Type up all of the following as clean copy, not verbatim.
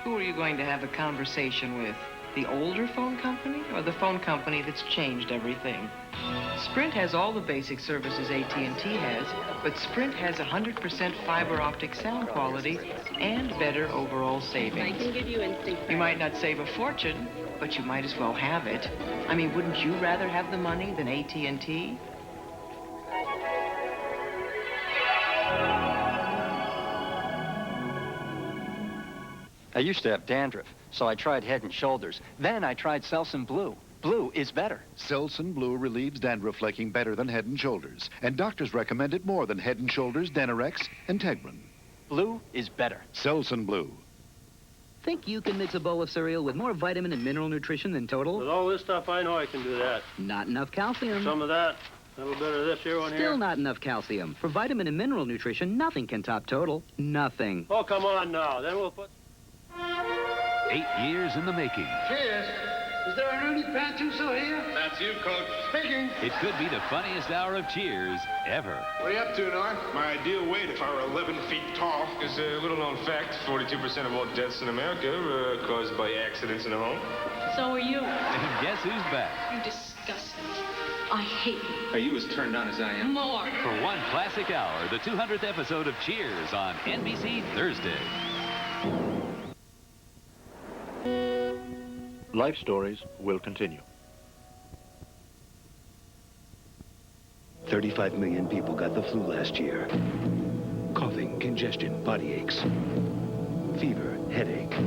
Who are you going to have a conversation with? The older phone company or the phone company that's changed everything? Sprint has all the basic services AT&T has, but Sprint has 100% fiber optic sound quality and better overall savings. I can give you instant credit. You might not save a fortune, but you might as well have it. I mean, wouldn't you rather have the money than AT&T? I used to have dandruff, so I tried Head and Shoulders. Then I tried Selsun Blue. Blue is better. Selsun Blue relieves dandruff flaking better than Head and Shoulders, and doctors recommend it more than Head and Shoulders, Denorex, and Tegrin. Blue is better. Selsun Blue. Think you can mix a bowl of cereal with more vitamin and mineral nutrition than Total? With all this stuff, I know I can do that. Not enough calcium. Some of that, a little bit of this here one here. Still not enough calcium. For vitamin and mineral nutrition, nothing can top Total. Nothing. Oh, come on now. Then we'll put... 8 years in the making. Cheers. Is there an early Pantyhose here? That's you, Coach. Speaking. It could be the funniest hour of Cheers ever. What are you up to, Norm? My ideal weight, if I were 11 feet tall, is a little-known fact. 42% of all deaths in America are caused by accidents in the home. So are you. And guess who's back? You disgust me. I hate you. Are you as turned on as I am? More. For one classic hour, the 200th episode of Cheers on NBC Thursday. Life Stories will continue. 35 million people got the flu last year. Coughing, congestion, body aches, fever, headache.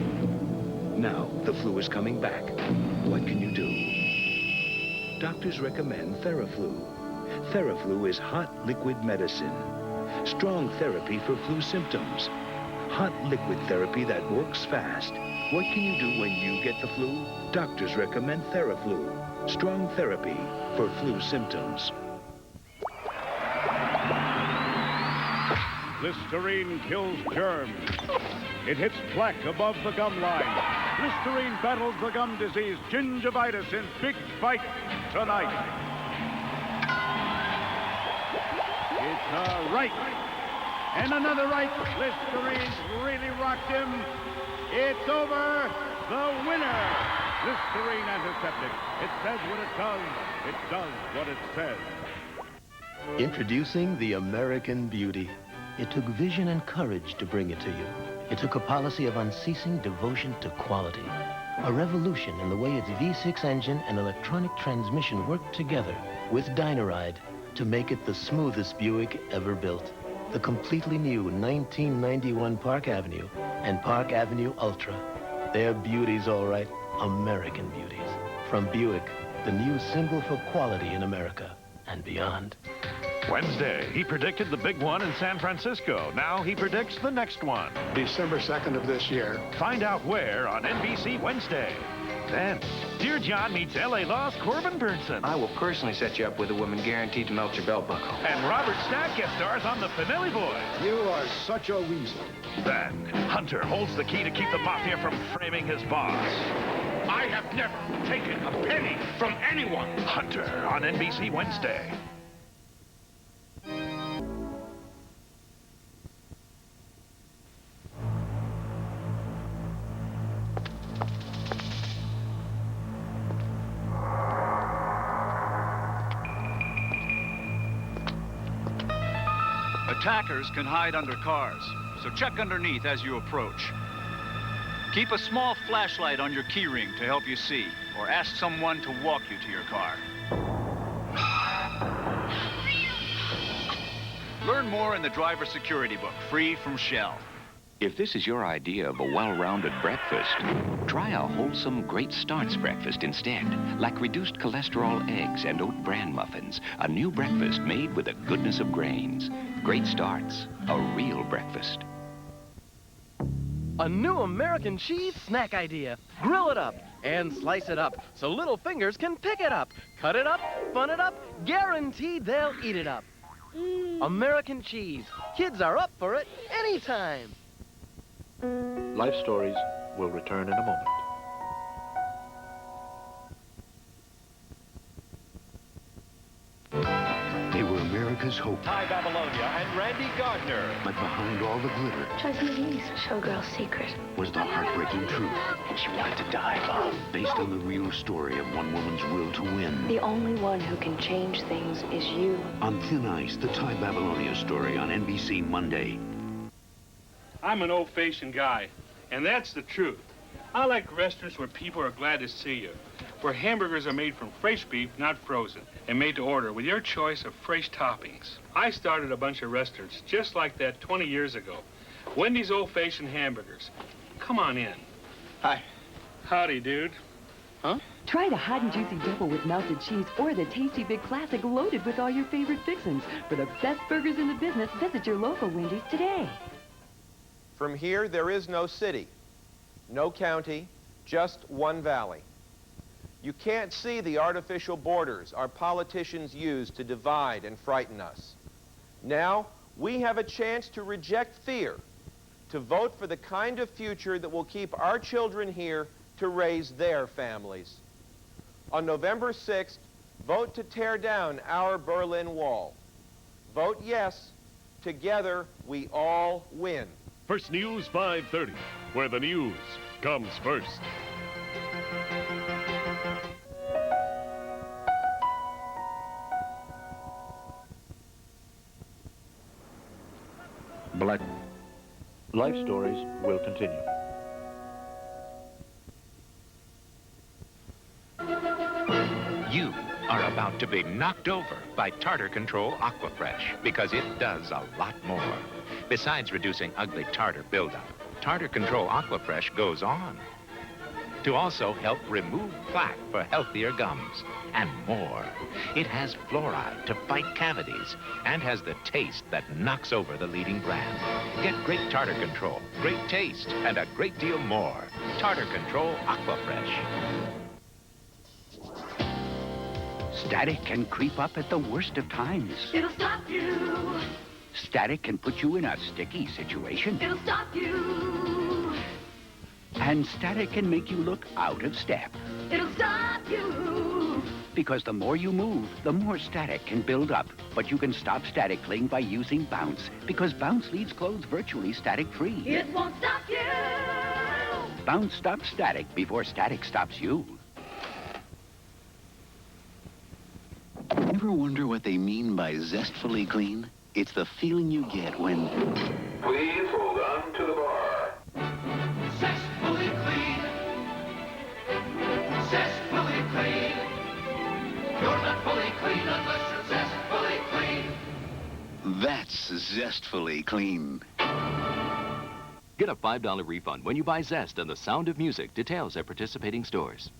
Now the flu is coming back. What can you do? Doctors recommend Theraflu. Theraflu is hot liquid medicine. Strong therapy for flu symptoms. Hot liquid therapy that works fast. What can you do when you get the flu? Doctors recommend Theraflu. Strong therapy for flu symptoms. Listerine kills germs. It hits plaque above the gum line. Listerine battles the gum disease, gingivitis, in big fight tonight. It's a right. And another right. Listerine really rocked him. It's over. The winner. Listerine antiseptic. It says what it does. It does what it says. Introducing the American Beauty. It took vision and courage to bring it to you. It took a policy of unceasing devotion to quality. A revolution in the way its V6 engine and electronic transmission worked together with Dynoride to make it the smoothest Buick ever built. The completely new 1991 Park Avenue and Park Avenue Ultra. They're beauties, all right. American beauties. From Buick, the new symbol for quality in America and beyond. Wednesday, he predicted the big one in San Francisco. Now he predicts the next one. December 2nd of this year. Find out where on NBC Wednesday. Then, Dear John meets L.A. Law's Corbin Burnson. I will personally set you up with a woman guaranteed to melt your belt buckle. And Robert Stack guest stars on the Finelli Boys. You are such a weasel. Then, Hunter holds the key to keep the Mafia from framing his boss. I have never taken a penny from anyone. Hunter on NBC Wednesday. Attackers can hide under cars, so check underneath as you approach. Keep a small flashlight on your keyring to help you see, or ask someone to walk you to your car. Learn more in the driver security book, free from Shell. If this is your idea of a well-rounded breakfast, try a wholesome Great Starts breakfast instead, like reduced cholesterol eggs and oat bran muffins, a new breakfast made with the goodness of grains. Great Starts, a real breakfast. A new American cheese snack idea. Grill it up and slice it up so little fingers can pick it up. Cut it up, fun it up, guaranteed they'll eat it up. American cheese. Kids are up for it anytime. Life Stories will return in a moment. They were American America's hope. Ty Babylonia and Randy Gardner. But behind all the glitter Chinese showgirl secret. was the heartbreaking truth. She wanted to die, Bob. Based on the real story of one woman's will to win. The only one who can change things is you. On Thin Ice, the Ty Babylonia story on NBC Monday. I'm an old-fashioned guy, and that's the truth. I like restaurants where people are glad to see you, where hamburgers are made from fresh beef, not frozen, and made to order with your choice of fresh toppings. I started a bunch of restaurants just like that 20 years ago. Wendy's old-fashioned hamburgers. Come on in. Hi. Howdy, dude. Huh? Try the hot and juicy double with melted cheese or the tasty big classic loaded with all your favorite fixins. For the best burgers in the business, visit your local Wendy's today. From here, there is no city, no county, just one valley. You can't see the artificial borders our politicians use to divide and frighten us. Now, we have a chance to reject fear, to vote for the kind of future that will keep our children here to raise their families. On November 6th, vote to tear down our Berlin Wall. Vote yes. Together, we all win. First News 530, where the news comes first. Black Life Stories will continue. You are about to be knocked over by Tartar Control Aquafresh because it does a lot more. Besides reducing ugly tartar buildup, Tartar Control Aquafresh goes on to also help remove plaque for healthier gums and more. It has fluoride to fight cavities and has the taste that knocks over the leading brand. Get great tartar control, great taste, and a great deal more. Tartar Control Aquafresh. Static can creep up at the worst of times. It'll stop you. Static can put you in a sticky situation. It'll stop you. And static can make you look out of step. It'll stop you. Because the more you move, the more static can build up. But you can stop static cling by using Bounce, because Bounce leaves clothes virtually static-free. It won't stop you. Bounce stops static before static stops you. Ever wonder what they mean by zestfully clean? It's the feeling you get when... Please hold on to the bar. Zestfully clean. Zestfully clean. You're not fully clean unless you're zestfully clean. That's zestfully clean. Get a $5 refund when you buy Zest and The Sound of Music. Details at participating stores.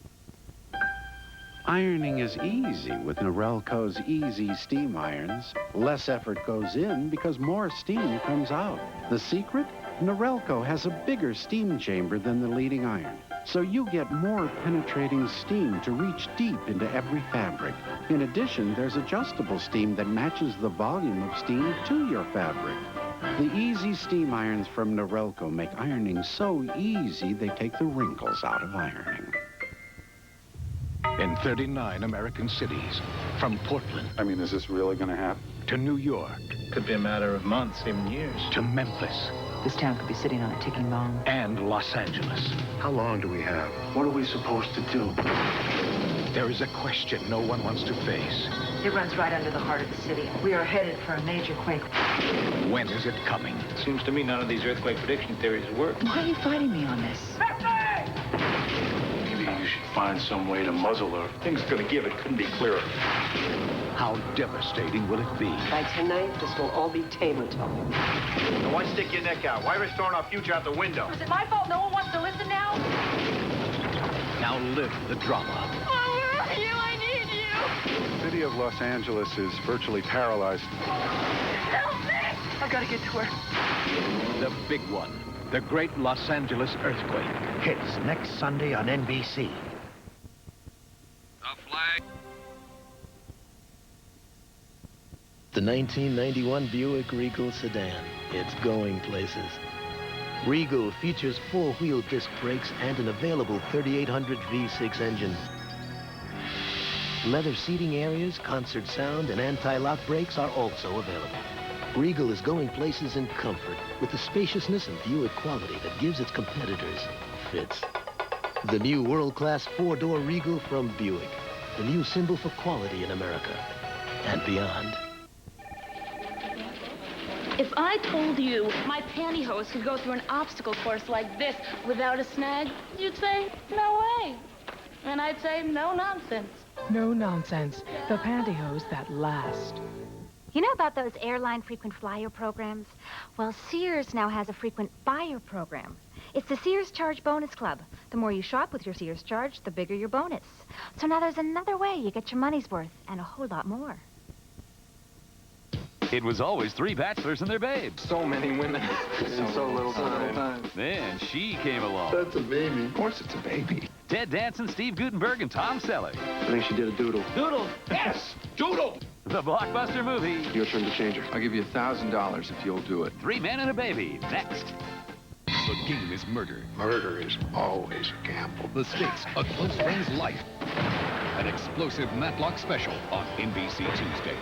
Ironing is easy with Norelco's Easy Steam Irons. Less effort goes in because more steam comes out. The secret? Norelco has a bigger steam chamber than the leading iron, so you get more penetrating steam to reach deep into every fabric. In addition, there's adjustable steam that matches the volume of steam to your fabric. The Easy Steam Irons from Norelco make ironing so easy they take the wrinkles out of ironing. In 39 American cities, from Portland... I mean, is this really going to happen? ...to New York... Could be a matter of months, even years. ...to Memphis... This town could be sitting on a ticking bomb. ...and Los Angeles. How long do we have? What are we supposed to do? There is a question no one wants to face. It runs right under the heart of the city. We are headed for a major quake. When is it coming? Seems to me none of these earthquake prediction theories work. Why are you fighting me on this? Maybe you should find some way to muzzle her. Things are going to give. It couldn't be clearer. How devastating will it be? By tonight, this will all be table talk. Now, why stick your neck out? Why risk throwing our future out the window? Is it my fault no one wants to listen now? Now live the drama. Oh, where are you? I need you. The city of Los Angeles is virtually paralyzed. Help me! I've got to get to her. The big one. The Great Los Angeles Earthquake. Hits next Sunday on NBC. The flag. The 1991 Buick Regal sedan. It's going places. Regal features 4-wheel disc brakes and an available 3800 V6 engine. Leather seating areas, concert sound, and anti-lock brakes are also available. Regal is going places in comfort with the spaciousness and Buick quality that gives its competitors fits. The new world-class four-door Regal from Buick, the new symbol for quality in America and beyond. If I told you my pantyhose could go through an obstacle course like this without a snag, you'd say, no way. And I'd say, no nonsense. No nonsense. The pantyhose that last. You know about those airline frequent flyer programs? Well, Sears now has a frequent buyer program. It's the Sears Charge Bonus Club. The more you shop with your Sears Charge, the bigger your bonus. So now there's another way you get your money's worth and a whole lot more. It was always three bachelors and their babes. So many women in so little time. Then she came along. That's a baby. Of course it's a baby. Ted Danson, Steve Guttenberg, and Tom Selleck. I think she did a doodle. Doodle? Yes! Doodle! The blockbuster movie. Your turn to change her. I'll give you $1,000 if you'll do it. 3 Men and a Baby. Next. The game is murder. Murder is always a gamble. The stakes, a close friend's life. An explosive Matlock special on NBC Tuesday.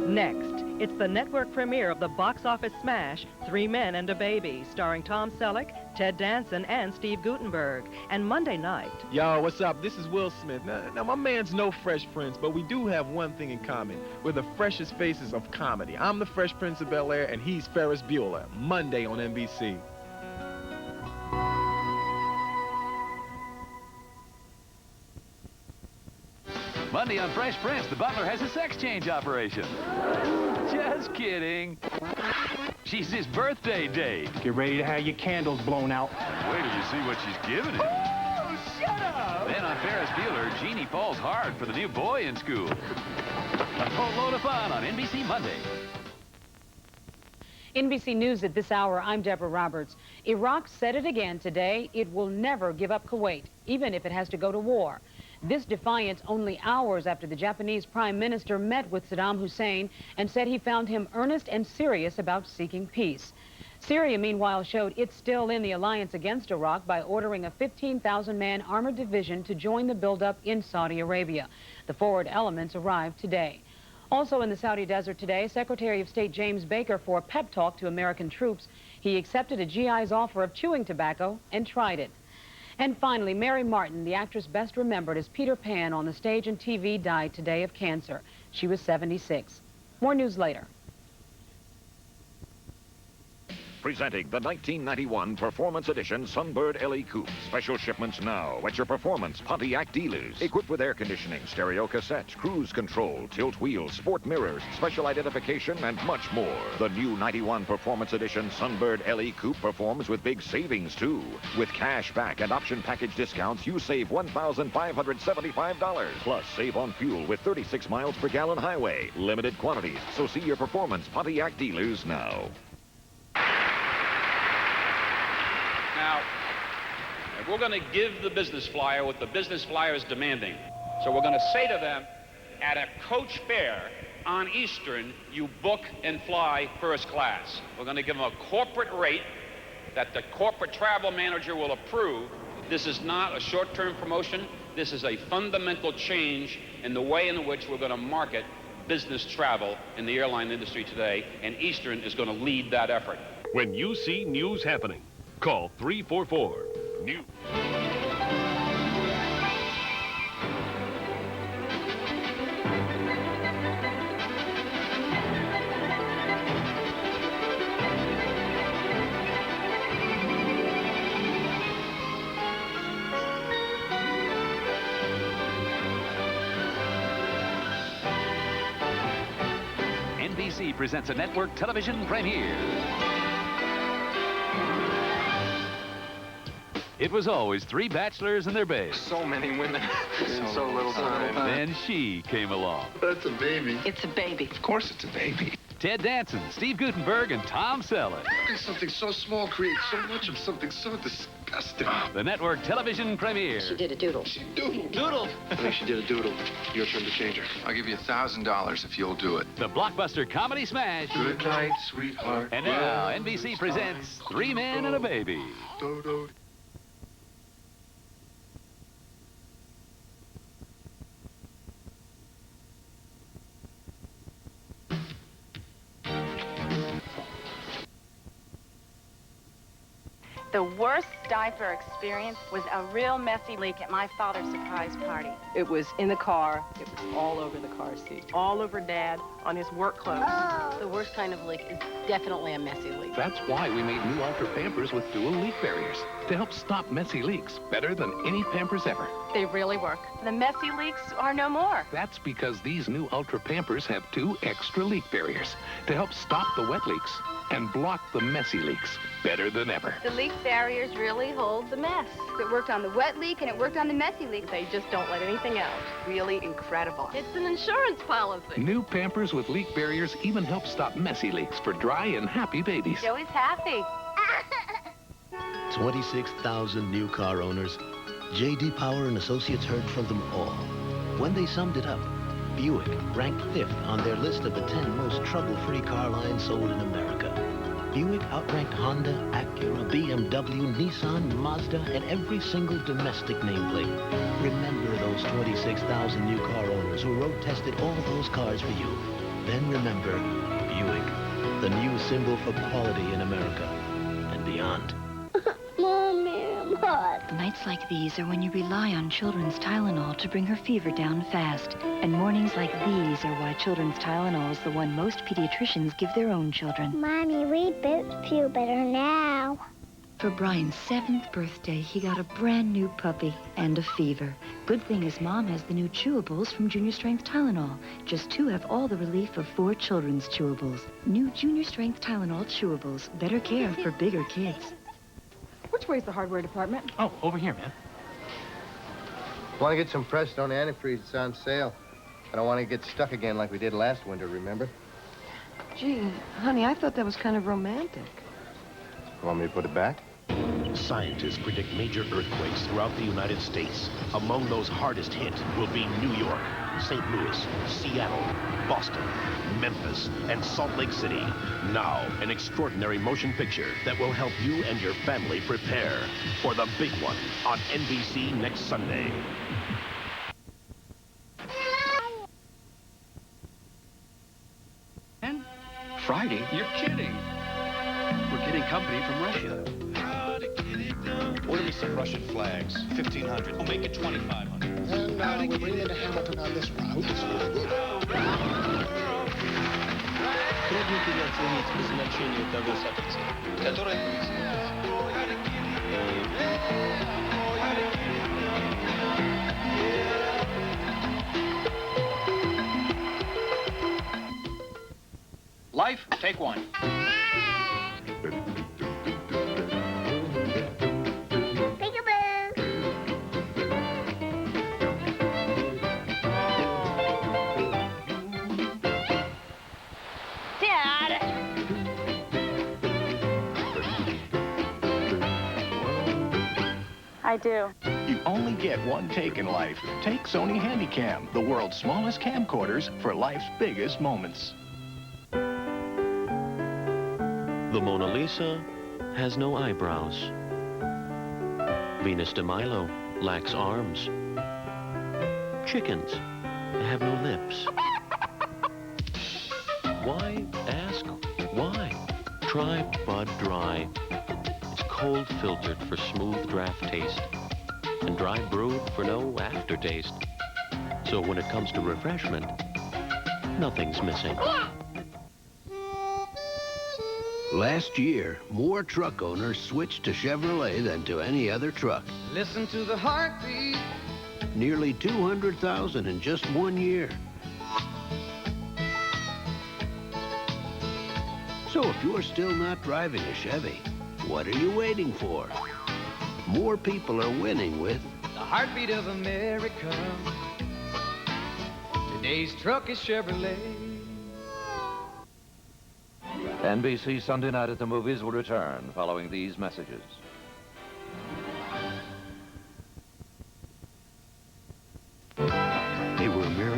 Next, it's the network premiere of the box office smash, 3 Men and a Baby, starring Tom Selleck, Ted Danson, and Steve Guttenberg. And Monday night... Yo, what's up? This is Will Smith. Now, my man's no Fresh Prince, but we do have one thing in common. We're the freshest faces of comedy. I'm the Fresh Prince of Bel-Air, and he's Ferris Bueller. Monday on NBC. Monday on Fresh Prince, the butler has a sex change operation. Just kidding. She's his birthday date. Get ready to have your candles blown out. Wait till you see what she's giving him. Oh, shut up! Then on Ferris Bueller, Jeannie falls hard for the new boy in school. A whole load of fun on NBC Monday. NBC News at this hour, I'm Deborah Roberts. Iraq said it again today. It will never give up Kuwait, even if it has to go to war. This defiance only hours after the Japanese Prime Minister met with Saddam Hussein and said he found him earnest and serious about seeking peace. Syria, meanwhile, showed it's still in the alliance against Iraq by ordering a 15,000-man armored division to join the buildup in Saudi Arabia. The forward elements arrived today. Also in the Saudi desert today, Secretary of State James Baker for a pep talk to American troops. He accepted a GI's offer of chewing tobacco and tried it. And finally, Mary Martin, the actress best remembered as Peter Pan on the stage and TV, died today of cancer. She was 76. More news later. Presenting the 1991 Performance Edition Sunbird LE Coupe. Special shipments now at your Performance Pontiac dealers. Equipped with air conditioning, stereo cassettes, cruise control, tilt wheels, sport mirrors, special identification, and much more. The new 91 Performance Edition Sunbird LE Coupe performs with big savings, too. With cash back and option package discounts, you save $1,575. Plus, save on fuel with 36 miles per gallon highway. Limited quantities, so see your Performance Pontiac dealers now. Now, we're going to give the business flyer what the business flyer is demanding. So we're going to say to them, at a coach fare on Eastern, you book and fly first class. We're going to give them a corporate rate that the corporate travel manager will approve. This is not a short-term promotion. This is a fundamental change in the way in which we're going to market business travel in the airline industry today, and Eastern is going to lead that effort. When you see news happening, call 344-NEWS. NBC presents a network television premiere. It was always three bachelors and their babes. So many women in so little time. Then she came along. That's a baby. It's a baby. Of course it's a baby. Ted Danson, Steve Guttenberg, and Tom Selleck. Something so small creates so much of something so disgusting. disgusting. The network television premiere. She did a doodle. She doodled. Doodle. I think she did a doodle. Your turn to change her. I'll give you $1,000 if you'll do it. The blockbuster comedy smash. Good night, sweetheart. And now, NBC presents 3 Men and a Baby. The worst diaper experience was a real messy leak at my father's surprise party. It was in the car. It was all over the car seat. All over Dad, on his work clothes. The worst kind of leak is definitely a messy leak. That's why we made new Ultra Pampers with dual leak barriers to help stop messy leaks better than any Pampers ever. They really work. The messy leaks are no more. That's because these new Ultra Pampers have 2 extra leak barriers to help stop the wet leaks and block the messy leaks better than ever. The leak barriers really hold the mess. It worked on the wet leak and it worked on the messy leak. They just don't let anything out. Really incredible. It's an insurance policy. New Pampers with leak barriers even help stop messy leaks for dry and happy babies. Joey's happy. 26,000 new car owners. J.D. Power and Associates heard from them all. When they summed it up, Buick ranked 5th on their list of the 10 most trouble-free car lines sold in America. Buick outranked Honda, Acura, BMW, Nissan, Mazda, and every single domestic nameplate. Remember those 26,000 new car owners who road-tested all those cars for you. Then remember Buick, the new symbol for quality in America and beyond. Mommy, I'm hot. Nights like these are when you rely on children's Tylenol to bring her fever down fast. And mornings like these are why children's Tylenol is the one most pediatricians give their own children. Mommy, we both feel better now. For Brian's 7th birthday, he got a brand new puppy and a fever. Good thing his mom has the new chewables from Junior Strength Tylenol. Just 2 have all the relief of 4 children's chewables. New Junior Strength Tylenol chewables. Better care for bigger kids. Which way's the hardware department? Oh, over here, man. Want to get some Prestone antifreeze? It's on sale. I don't want to get stuck again like we did last winter, remember? Gee, honey, I thought that was kind of romantic. Want me to put it back? Scientists predict major earthquakes throughout the United States. Among those hardest hit will be New York, St. Louis, Seattle, Boston, Memphis, and Salt Lake City. Now, an extraordinary motion picture that will help you and your family prepare for the big one on NBC next Sunday. And Friday? You're kidding. We're getting company from Russia. Order me some Russian flags. 1,500. We'll make it 2,500. And we're bringing into Hamilton on this route. It's really good. Требуйте оценить значение того события, которое... Life, take 1. I do. You only get one take in life. Take Sony Handycam, the world's smallest camcorders for life's biggest moments. The Mona Lisa has no eyebrows. Venus de Milo lacks arms. Chickens have no lips. Why ask why? Try Bud Dry. It's cold filtered for smooth draft taste and dry brewed for no aftertaste. So when it comes to refreshment, nothing's missing. Last year, more truck owners switched to Chevrolet than to any other truck. Listen to the heartbeat. Nearly 200,000 in just 1 year. So if you're still not driving a Chevy, what are you waiting for? More people are winning with The heartbeat of America. Today's truck is Chevrolet. NBC Sunday Night at the Movies will return following these messages.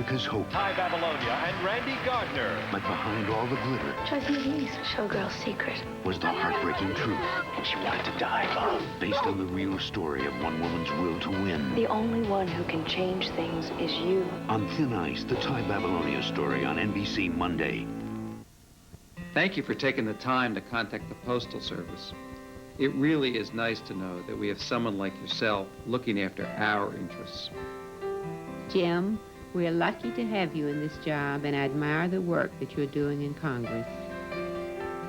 America's hope. Ty Babylonia and Randy Gardner. But behind all the glitter Try some of these. Showgirl's secret. was the heartbreaking truth. And she wanted to die of love. Based on the real story of one woman's will to win. The only one who can change things is you. On Thin Ice, the Ty Babylonia story on NBC Monday. Thank you for taking the time to contact the Postal Service. It really is nice to know that we have someone like yourself looking after our interests. Jim, we're lucky to have you in this job, and I admire the work that you're doing in Congress.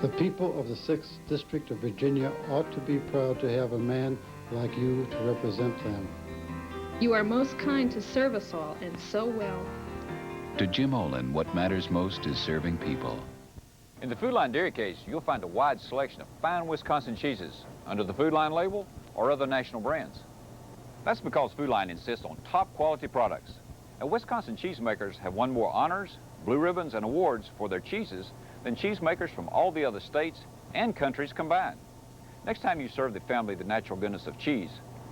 The people of the 6th District of Virginia ought to be proud to have a man like you to represent them. You are most kind to serve us all, and so well. To Jim Olin, what matters most is serving people. In the Food Line dairy case, you'll find a wide selection of fine Wisconsin cheeses under the Food Line label or other national brands. That's because Food Line insists on top quality products. And Wisconsin cheesemakers have won more honors, blue ribbons, and awards for their cheeses than cheesemakers from all the other states and countries combined. Next time you serve the family the natural goodness of cheese,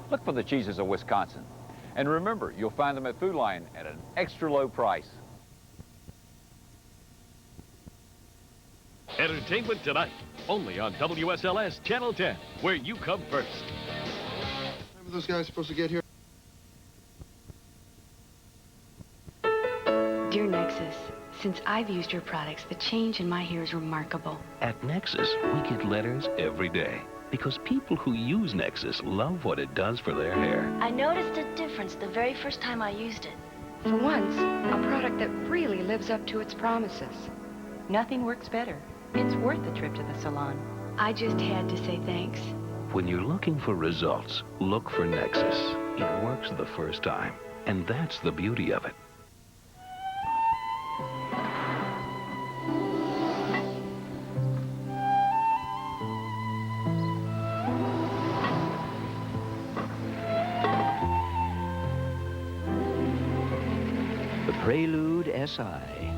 look for the cheeses of Wisconsin. And remember, you'll find them at Food Line at an extra low price. Entertainment tonight, only on WSLS Channel 10, where you come first. Remember those guys supposed to get here? Dear Nexus, since I've used your products, the change in my hair is remarkable. At Nexus, we get letters every day because people who use Nexus love what it does for their hair. I noticed a difference the very first time I used it. For once, a product that really lives up to its promises. Nothing works better. It's worth the trip to the salon. I just had to say thanks. When you're looking for results, look for Nexus. It works the first time, and that's the beauty of it. The Prelude SI.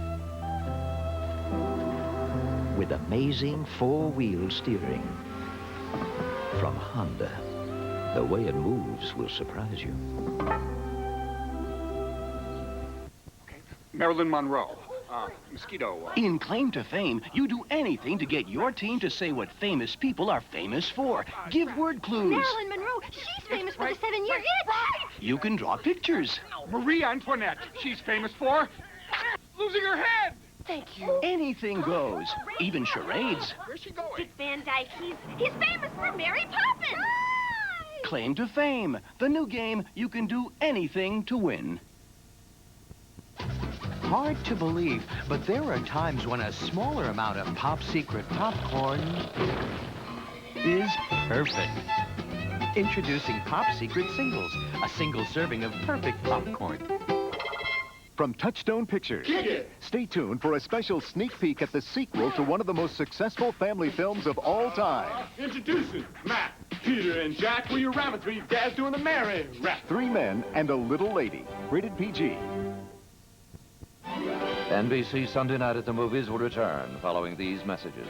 With amazing four-wheel steering. From Honda. The way it moves will surprise you. Marilyn Monroe. Mosquito. In Claim to Fame, you do anything to get your team to say what famous people are famous for. Give word clues. Marilyn Monroe, she's famous for the 7-year itch. You can draw pictures. Marie Antoinette. She's famous for losing her head. Thank you. Anything goes. Even charades. Where's she going? Dick Van Dyke, he's famous for Mary Poppins. Claim to Fame, the new game you can do anything to win. Hard to believe, but there are times when a smaller amount of Pop Secret popcorn is perfect. Introducing Pop Secret Singles, a single serving of perfect popcorn. From Touchstone Pictures. Stay tuned for a special sneak peek at the sequel to one of the most successful family films of all time. Introducing Matt, Peter, and Jack were your rabbit, three dads doing the merry rap. 3 Men and a Little Lady. Rated PG. NBC Sunday Night at the Movies will return following these messages.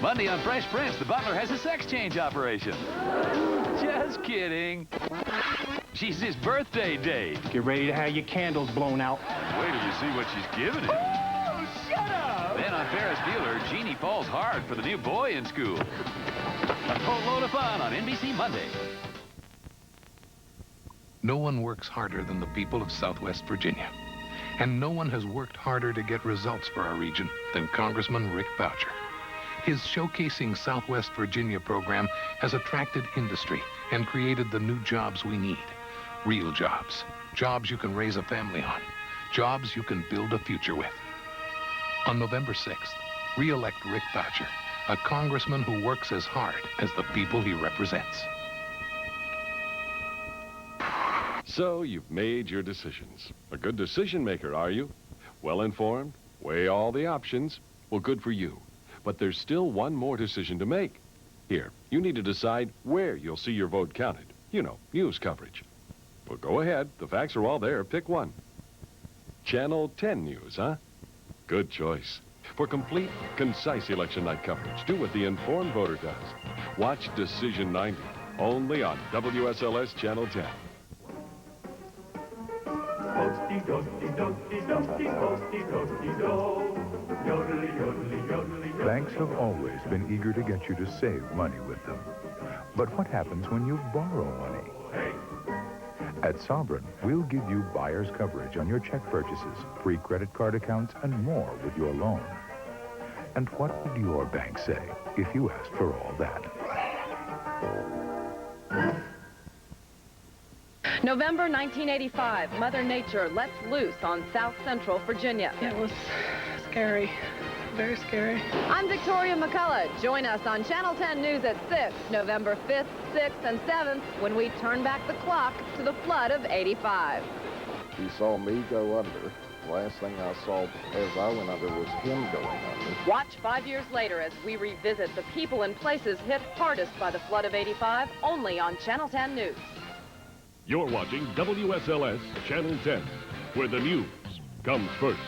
Monday on Fresh Prince, the butler has a sex change operation. Just kidding. She's his birthday date. Get ready to have your candles blown out. Wait till you see what she's giving him. Oh, shut up! Then on Ferris Bueller, Jeannie falls hard for the new boy in school. A whole load of fun on NBC Monday. No one works harder than the people of Southwest Virginia. And no one has worked harder to get results for our region than Congressman Rick Boucher. His Showcasing Southwest Virginia program has attracted industry and created the new jobs we need. Real jobs. Jobs you can raise a family on. Jobs you can build a future with. On November 6th, re-elect Rick Boucher, a congressman who works as hard as the people he represents. So you've made your decisions. A good decision maker, are you? Well informed, weigh all the options. Well, good for you. But there's still one more decision to make. Here, you need to decide where you'll see your vote counted. You know, news coverage. Well, go ahead. The facts are all there. Pick one. Channel 10 News, huh? Good choice. For complete, concise election night coverage, do what the informed voter does. Watch Decision 90. only on WSLS Channel 10. Banks have always been eager to get you to save money with them. But what happens when you borrow money? At Sovereign, we'll give you buyer's coverage on your check purchases, free credit card accounts, and more with your loan. And what would your bank say if you asked for all that? November 1985, Mother Nature lets loose on South Central Virginia. It was scary. Very scary. I'm Victoria McCullough. Join us on Channel 10 News at 6, November 5th, 6th, and 7th, when we turn back the clock to the flood of '85. He saw me go under. The last thing I saw as I went under was him going under. Watch 5 years later as we revisit the people and places hit hardest by the flood of '85, only on Channel 10 News. You're watching WSLS Channel 10, where the news comes first.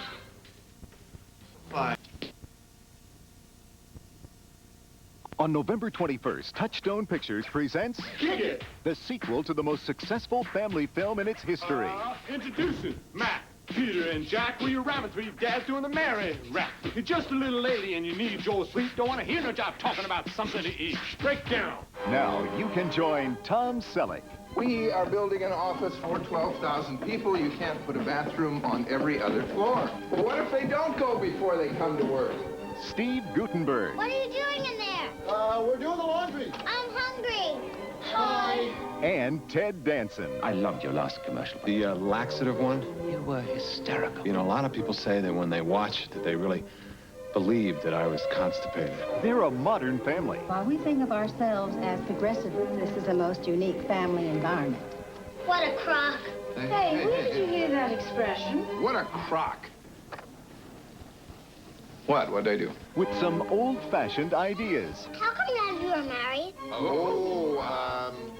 On November 21st, Touchstone Pictures presents Kick It! The sequel to the most successful family film in its history. Introducing Matt, Peter, and Jack. We're your rabbit three dads doing the merry rap. You're just a little lady and you need your sleep. Don't want to hear no job talking about something to eat. Break down. Now you can join Tom Selleck. We are building an office for 12,000 people. You can't put a bathroom on every other floor. But what if they don't go before they come to work? Steve Guttenberg. What are you doing in there? We're doing the laundry. I'm hungry. Hi. And Ted Danson. I loved your last commercial. The laxative one? You were hysterical. You know, a lot of people say that when they watch that they really believed that I was constipated. They're a modern family. While we think of ourselves as progressive, this is the most unique family environment. What a crock. Hey, where did you hear that expression? What a crock. What'd they do? With some old-fashioned ideas. How come none of you are married?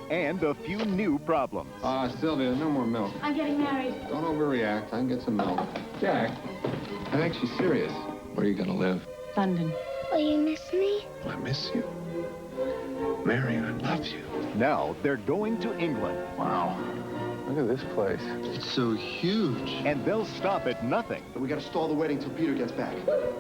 And a few new problems. Sylvia, no more milk. I'm getting married. Don't overreact. I can get some milk. Jack, I'm actually serious. Where are you going to live? London. Will you miss me? I miss you. Mary, I love you. Now they're going to England. Wow. Look at this place. It's so huge. And they'll stop at nothing. We gotta stall the wedding till Peter gets back.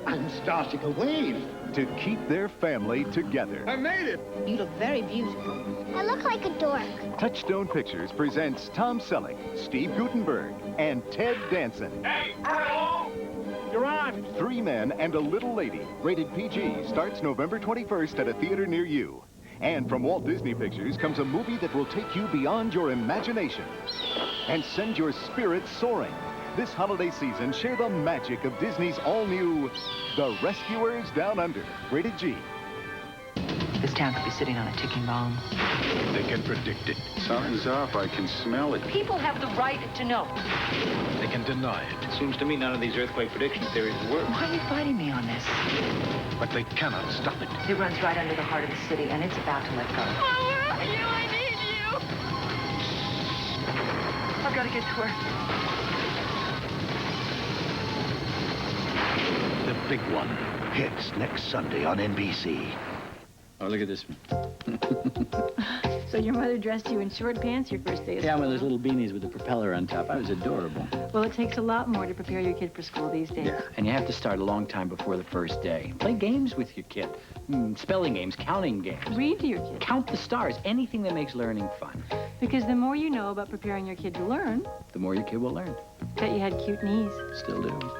I'm starting a wave. To keep their family together. I made it. You look very beautiful. I look like a dork. Touchstone Pictures presents Tom Selleck, Steve Guttenberg, and Ted Danson. Hey, hello! You're on. 3 Men and a Little Lady. Rated PG. Starts November 21st at a theater near you. And from Walt Disney Pictures comes a movie that will take you beyond your imagination and send your spirits soaring. This holiday season, share the magic of Disney's all-new The Rescuers Down Under. Rated G. This town could be sitting on a ticking bomb. They can predict it. Something's off. I can smell it. People have the right to know. They can deny it. It seems to me none of these earthquake prediction theories work. Why are you fighting me on this? But they cannot stop it. It runs right under the heart of the city, and it's about to let go. Oh, where are you? I need you. I've got to get to her. The big one hits next Sunday on NBC. Oh, look at this one. So your mother dressed you in short pants your first day of Yeah, school? with those little beanies with the propeller on top. I was adorable. Well, it takes a lot more to prepare your kid for school these days. Yeah, and you have to start a long time before the first day. Play games with your kid. Spelling games, counting games. Read to your kid. Count the stars. Anything that makes learning fun. Because the more you know about preparing your kid to learn, The more your kid will learn. bet you had cute knees. Still do.